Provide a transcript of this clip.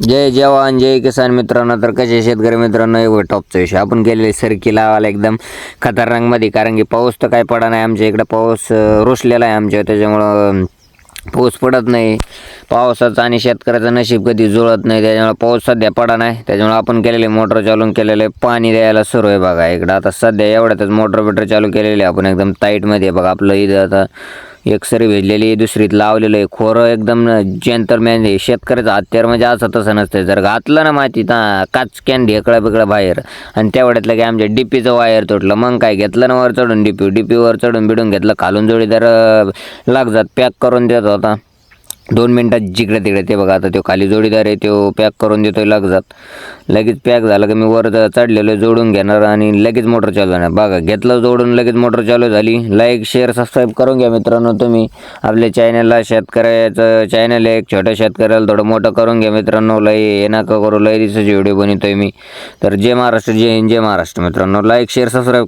जय जवान जय किसान मित्रांनो. तर कसे शेतकरी मित्रांनो, एक टॉपचा विषय आपण गेलेले सरकी लावायला एकदम खतरनाकमध्ये, कारण की पाऊस तर काय पडा नाही आमच्या इकडं. पाऊस रुसलेला आहे आमच्या, त्याच्यामुळं पाऊस पडत नाही. पावसाचं आणि शेतकऱ्याचं नशीब कधी जुळत नाही, त्याच्यामुळे पाऊस सध्या पडा नाही. त्याच्यामुळे आपण केलेले मोटर चालू केलेले पाणी द्यायला सुरू आहे बघा इकडं. आता सध्या एवढ्यातच मोटर बिटर चालू केलेली आपण एकदम टाईटमध्ये बघा. आपलं इथं आता एक सरी भेजलेली, दुसरीत लावलेलं आहे. खोरं एकदम जेंटलमॅन आहे. शेतकऱ्याचं हत्यार म्हणजे असं तसं नसतं. जर घातलं ना मातीत काचक्यान ढेकळं बिकळं बाहेर, आणि तेवढ्यातलं की आमच्या डीपीचं वायर तुटलं. मग काय घेतलं ना वर चढून डीपीवर चढून बिडून घेतलं. खालून जोडीदार लागजात पॅक करून देत होता 2 मिनटात जिकडे तिकडे. ते बघा आता तो खाली जोडीदार आहे, तो पॅक करून देतोय लागजात. लगेच पॅक झालं की मी वर चढलेलो जोडून घेणार आणि लगेच मोटर चालू होणार. बघा घेतलं जोडून, लगेच मोटर चालू झाली. लाईक शेअर सबस्क्राईब करून घ्या मित्रांनो तुम्ही आपल्या चॅनलला. शेतकऱ्याचं चॅनल आहे, एक छोट्या शेतकऱ्याला थोडं मोठं करून घ्या मित्रांनो. लई हे नका करू, लई दिवसाची व्हिडिओ बनवतोय मी. तर जय महाराष्ट्र, जय हिंद, जय महाराष्ट्र मित्रांनो. Like share subscribe